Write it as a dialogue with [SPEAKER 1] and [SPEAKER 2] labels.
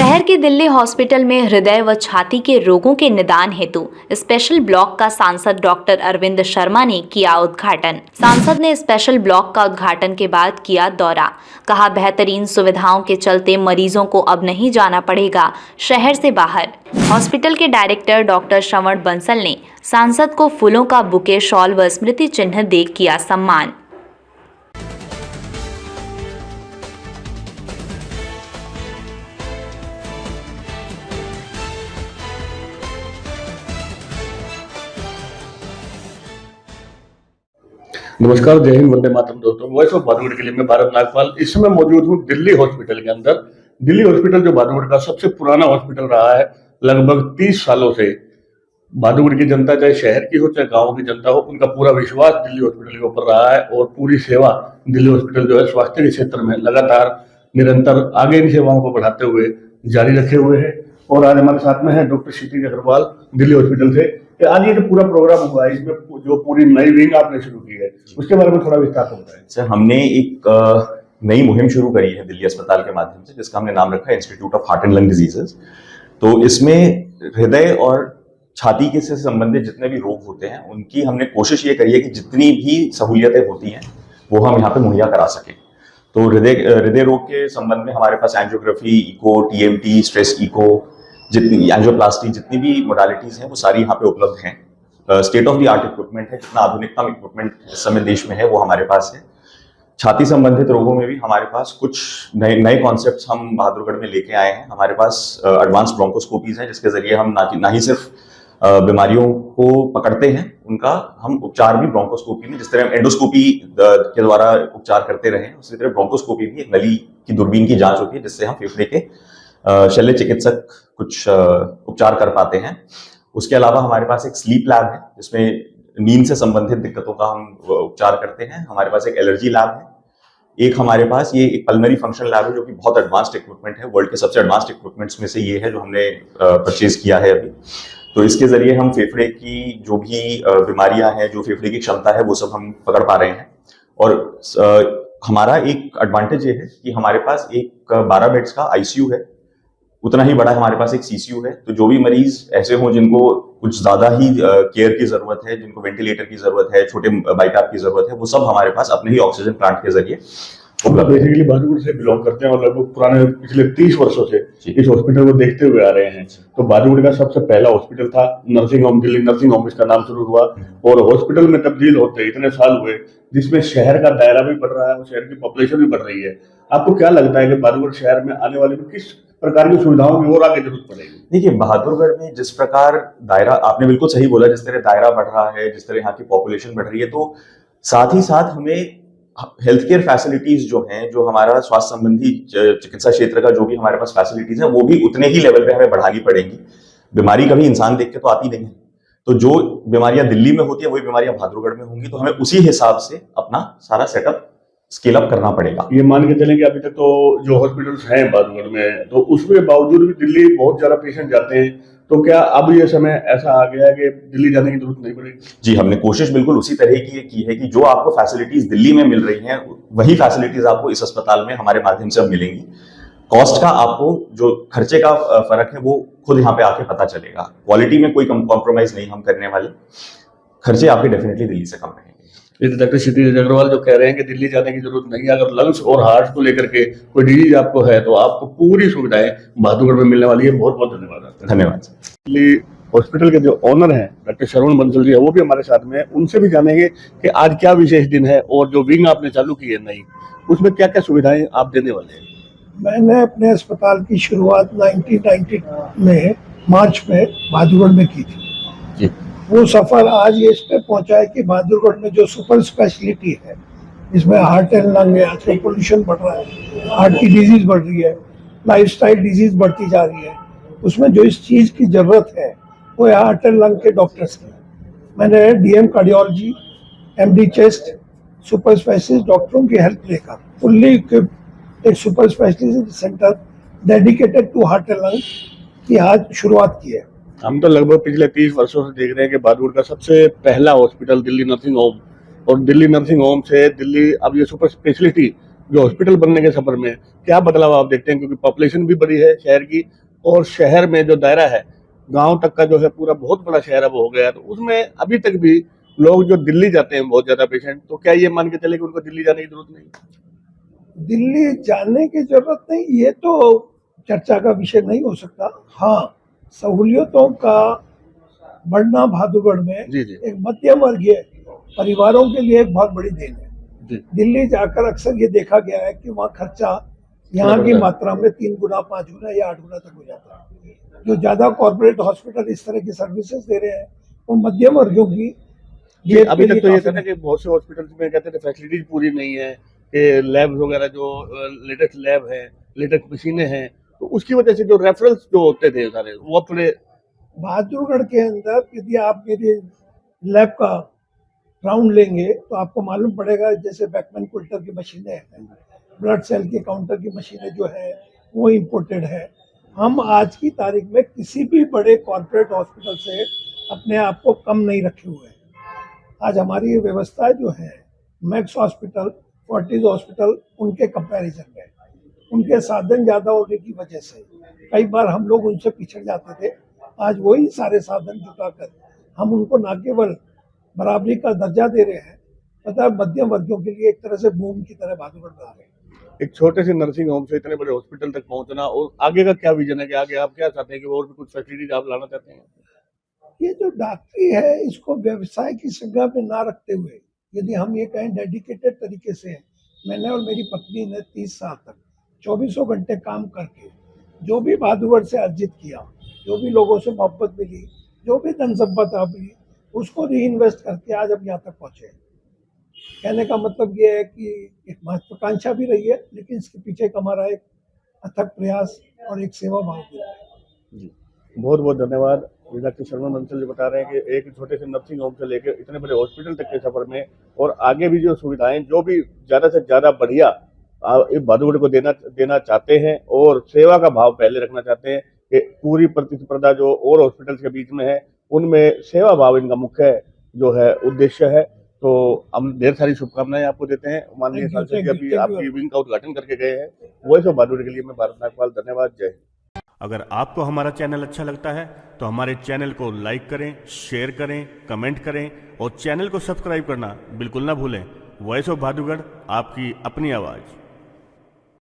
[SPEAKER 1] शहर के दिल्ली हॉस्पिटल में हृदय व छाती के रोगों के निदान हेतु स्पेशल ब्लॉक का सांसद डॉक्टर अरविंद शर्मा ने किया उद्घाटन। सांसद ने स्पेशल ब्लॉक का उद्घाटन के बाद किया दौरा। कहा, बेहतरीन सुविधाओं के चलते मरीजों को अब नहीं जाना पड़ेगा शहर से बाहर। हॉस्पिटल के डायरेक्टर डॉक्टर श्रवण बंसल ने सांसद को फूलों का बुके, शॉल व स्मृति चिन्ह दे किया सम्मान।
[SPEAKER 2] नमस्कार, जय हिंद, वंदे मातरम दोस्तों। वॉइस ऑफ भादुगढ़ के लिए मैं भारत नागपाल इस समय मौजूद हूँ दिल्ली हॉस्पिटल के अंदर। दिल्ली हॉस्पिटल जो भादुगढ़ का सबसे पुराना हॉस्पिटल रहा है लगभग 30 सालों से। भादुगढ़ की जनता, चाहे शहर की हो चाहे गांव की जनता हो, उनका पूरा विश्वास दिल्ली हॉस्पिटल के ऊपर रहा है और पूरी सेवा दिल्ली हॉस्पिटल जो है स्वास्थ्य के क्षेत्र में लगातार निरंतर आगे इन सेवाओं को बढ़ाते हुए जारी रखे हुए है। और आज हमारे साथ में है डॉक्टर क्षितिज अग्रवाल दिल्ली हॉस्पिटल से। आज ये जो पूरा प्रोग्राम हुआ है, इसमें जो पूरी नई विंग आपने शुरू की है, उसके बारे में थोड़ा विस्तार से बताएं।
[SPEAKER 3] सर, हमने एक नई मुहिम शुरू करी है दिल्ली अस्पताल के माध्यम से, जिसका हमने नाम रखा है institute of heart and lung diseases. तो इसमें हृदय और छाती के से संबंधित जितने भी रोग होते हैं, उनकी हमने कोशिश ये करी है कि जितनी भी सहूलियतें होती हैं वो हम यहाँ पे मुहैया करा सकें। तो हृदय रोग के संबंध में हमारे पास angiography, echo, TMT, stress echo, जितनी एंजियोप्लास्टी, जितनी भी मोडालिटीज हैं वो सारी यहाँ पे उपलब्ध हैं। State of the art equipment है, जितना आधुनिकतम इक्विपमेंट इस समय देश में है वो हमारे पास है। छाती संबंधित रोगों में भी हमारे पास कुछ नए कॉन्सेप्ट्स हम बहादुरगढ़ में लेके आए हैं। हमारे पास एडवांस ब्रोंकोस्कोपीज हैं, जिसके जरिए हम ना ही सिर्फ बीमारियों को पकड़ते हैं, उनका हम उपचार भी ब्रोंकोस्कोपी में, जिस तरह हम एंडोस्कोपी के द्वारा उपचार करते रहे हैं, उसी तरह ब्रोंकोस्कोपी भी एक नली की दूरबीन की जांच होती है, जिससे हम फेफड़े के शल्य चिकित्सक कुछ उपचार कर पाते हैं। उसके अलावा हमारे पास एक स्लीप लैब है, जिसमें नींद से संबंधित दिक्कतों का हम उपचार करते हैं। हमारे पास एक एलर्जी लैब है। एक हमारे पास ये एक पल्मनरी फंक्शन लैब है, जो कि बहुत एडवांस्ड इक्विपमेंट है। वर्ल्ड के सबसे एडवांस्ड इक्विपमेंट्स में से ये है, जो हमने परचेज किया है अभी। तो इसके जरिए हम फेफड़े की जो भी बीमारियां हैं, जो फेफड़े की क्षमता है, वो सब हम पकड़ पा रहे हैं। और हमारा एक एडवांटेज ये है कि हमारे पास एक 12 बेड्स का आईसीयू है, उतना ही बड़ा हमारे पास एक सीसीयू है। तो जो भी मरीज ऐसे हों जिनको कुछ ज्यादा ही केयर की जरूरत है, जिनको वेंटिलेटर की जरूरत है, छोटे बाईपैप की जरूरत है, वो सब हमारे पास अपने ही ऑक्सीजन प्लांट के जरिए
[SPEAKER 2] बेसिकली भादुगढ़ से बिलोंग करते हैं और लगभग पुराने पिछले 30 वर्षों से इस हॉस्पिटल को देखते हुए आ रहे हैं। तो भादुगढ़ का सबसे पहला हॉस्पिटल था nursing home, Delhi nursing home इसका नाम शुरू हुआ और हॉस्पिटल में तब्दील होते इतने साल हुए, जिसमें शहर का दायरा भी बढ़ रहा है और शहर की पॉपुलेशन भी बढ़ रही है। आपको क्या लगता है कि भादुगढ़ शहर में आने वाले में किस प्रकार की सुविधाओं की और आगे जरूरत पड़ेगी?
[SPEAKER 3] देखिए, बहादुरगढ़ में जिस प्रकार दायरा, आपने बिल्कुल सही बोला, जिस तरह दायरा बढ़ रहा है, जिस तरह यहाँ की पॉपुलेशन बढ़ रही है, तो साथ ही साथ हमें हेल्थ केयर फैसिलिटीज जो हैं, जो हमारा स्वास्थ्य संबंधी चिकित्सा क्षेत्र का जो भी हमारे पास फैसिलिटीज है, वो भी उतने ही लेवल पे हमें बढ़ानी पड़ेंगी। बीमारी कभी इंसान देख के तो आती नहीं है। तो जो बीमारियां दिल्ली में होती है वही बीमारियां बहादुरगढ़ में होंगी। तो हमें उसी हिसाब से अपना सारा सेटअप स्केल अप करना पड़ेगा।
[SPEAKER 2] ये मान के चलें कि अभी तक तो जो हॉस्पिटल्स हैं बहादुरगढ़ में, तो उसके बावजूद भी दिल्ली बहुत ज्यादा पेशेंट जाते हैं। तो क्या अब ये समय ऐसा आ गया है कि दिल्ली जाने की जरूरत नहीं पड़ेगी?
[SPEAKER 3] जी, हमने कोशिश बिल्कुल उसी तरह की है कि जो आपको फैसिलिटीज दिल्ली में मिल रही हैं, वही फैसिलिटीज आपको इस अस्पताल में हमारे माध्यम से अब मिलेंगी। कॉस्ट का आपको जो खर्चे का फर्क है वो खुद यहाँ पे आके पता चलेगा। क्वालिटी में कोई कॉम्प्रोमाइज नहीं हम करने वाले। खर्चे आपके डेफिनेटली दिल्ली से कम रहेंगे।
[SPEAKER 2] डॉक्टर क्षितिज अग्रवाल जो कह रहे हैं कि दिल्ली जाने की जरूरत नहीं है, अगर लंग्स और हार्ट को लेकर के कोई डिजीज आपको है तो आपको पूरी सुविधाएं बहादुरगढ़ में मिलने वाली है। बहुत बहुत धन्यवाद।
[SPEAKER 3] धन्यवाद।
[SPEAKER 2] दिल्ली हॉस्पिटल के जो ऑनर हैं डॉक्टर श्रवण बंसल जी है, वो भी हमारे साथ में है। उनसे भी जानेंगे कि आज क्या विशेष दिन है और जो विंग आपने चालू की है नई, उसमें क्या क्या सुविधाएं आप देने वाले हैं।
[SPEAKER 4] मैंने अपने अस्पताल की शुरुआत 1990 में मार्च में बहादुरगढ़ में की थी। वो सफर आज ये इस पे पहुंचा है कि बहादुरगढ़ में जो सुपर स्पेशलिटी है, इसमें हार्ट एंड लंग है, आजकल पोल्यूशन बढ़ रहा है, हार्ट की डिजीज बढ़ रही है, लाइफस्टाइल डिजीज बढ़ती जा रही है, उसमें जो इस चीज़ की जरूरत है वो है हार्ट एंड लंग के डॉक्टर्स की। मैंने DM cardiology, MD chest, super specialist डॉक्टरों की हेल्प लेकर फुल्ली इक्विप्ड एक super specialist centre dedicated to heart and lung की आज शुरुआत की है।
[SPEAKER 2] हम तो लगभग पिछले 30 वर्षों से देख रहे हैं कि बहादुरगढ़ का सबसे पहला हॉस्पिटल दिल्ली नर्सिंग होम, और दिल्ली नर्सिंग होम से दिल्ली अब ये सुपर स्पेशलिटी जो हॉस्पिटल बनने के सफर में क्या बदलाव आप देखते हैं, क्योंकि पॉपुलेशन भी बड़ी है शहर की, और शहर में जो दायरा है गांव तक का जो है पूरा बहुत बड़ा शहर अब हो गया है, तो उसमें अभी तक भी लोग जो दिल्ली जाते हैं बहुत ज्यादा पेशेंट, तो क्या ये मान के चले कि उनको दिल्ली जाने की जरूरत नहीं?
[SPEAKER 4] दिल्ली जाने की जरूरत नहीं, ये तो चर्चा का विषय नहीं हो सकता। हाँ, सहूलियतों का बढ़ना भादुगढ़ में
[SPEAKER 2] जी जी
[SPEAKER 4] एक मध्यम वर्गीय परिवारों के लिए एक बहुत बड़ी देन है।
[SPEAKER 2] जी।
[SPEAKER 4] दिल्ली जाकर अक्सर ये देखा गया है कि वहाँ खर्चा यहाँ की मात्रा में 3 गुना, 5 गुना या 8 गुना तक हो जाता है। जो ज्यादा कॉर्पोरेट हॉस्पिटल इस तरह की सर्विसेज दे रहे हैं वो मध्यम वर्गों की
[SPEAKER 2] जी।
[SPEAKER 4] जेब
[SPEAKER 2] अभी
[SPEAKER 4] के
[SPEAKER 2] तक
[SPEAKER 4] लिए
[SPEAKER 2] तो ये
[SPEAKER 4] काफी
[SPEAKER 2] था ना कि बहुत से हॉस्पिटल्स में कहते थे फैसिलिटीज पूरी नहीं है, कि लैब वगैरह जो लेटेस्ट लैब है, लेटेस्ट मशीनें हैं, तो उसकी वजह से जो रेफरल्स जो होते थे सारे वो अब थोड़े।
[SPEAKER 4] बहादुरगढ़ के अंदर यदि आप मेरे लैब का राउंड लेंगे तो आपको मालूम पड़ेगा, जैसे बैकमैन कुल्टर की मशीनें हैं, ब्लड सेल के काउंटर की मशीनें जो है वो इम्पोर्टेड है। हम आज की तारीख में किसी भी बड़े कॉर्पोरेट हॉस्पिटल से अपने आप को कम नहीं रखे हुए हैं। आज हमारी ये व्यवस्था जो है मैक्स हॉस्पिटल, फोर्टिस हॉस्पिटल, उनके कंपैरिजन में उनके साधन ज़्यादा होने की वजह से कई बार हम लोग उनसे पिछड़ जाते थे। आज वही सारे साधन जुटाकर हम उनको न केवल बराबरी का दर्जा दे रहे हैं, तथा मध्यम वर्गों के लिए एक तरह से बूम की तरह बहादुरगढ़ बना रहे हैं।
[SPEAKER 2] एक छोटे से नर्सिंग होम से इतने बड़े हॉस्पिटल तक पहुंचना, और आगे का क्या विजन है कि आगे आप क्या चाहते हैं कि और भी कुछ फैसिलिटीज आप लाना चाहते हैं?
[SPEAKER 4] ये जो डॉक्टरी है इसको व्यवसाय की संज्ञा में ना रखते हुए यदि हम ये कहें डेडिकेटेड तरीके से, मैंने और मेरी पत्नी ने 30 साल तक 24 घंटे काम करके जो भी बहादुरगढ़ से अर्जित किया, जो भी लोगों से मोहब्बत मिली, जो भी धन संपदा मिली, उसको री इन्वेस्ट करके आज हम यहाँ तक पहुँचे। कहने का मतलब ये है कि एक महत्वाकांक्षा भी रही है, लेकिन इसके पीछे का हमारा एक अथक प्रयास और एक सेवा भाव भी है।
[SPEAKER 2] जी, बहुत बहुत धन्यवाद। डॉक्टर शर्मा बंसल जी बता रहे हैं कि एक छोटे से नर्सिंग होम से लेकर इतने बड़े हॉस्पिटल तक के सफर में, और आगे भी जो सुविधाएं जो भी ज्यादा से ज्यादा बढ़िया बहादुरगढ़ को देना चाहते हैं, और सेवा का भाव पहले रखना चाहते हैं, कि पूरी प्रतिस्पर्धा जो और हॉस्पिटल्स के बीच में है उनमें सेवा भाव इनका मुख्य जो है उद्देश्य है। तो हम ढेर सारी शुभकामनाएं आपको देते हैं। माननीय सांसद जी अभी आपकी विंग का उद्घाटन करके गए हैं। वॉइस ऑफ बहादुरगढ़ के लिए मैं भारत नागपाल, धन्यवाद, जय हिंद।
[SPEAKER 5] अगर आपको हमारा चैनल अच्छा लगता है तो हमारे चैनल को लाइक करें, शेयर करें, कमेंट करें और चैनल को सब्सक्राइब करना बिल्कुल ना भूलें। वॉइस ऑफ बहादुरगढ़, आपकी अपनी आवाज़।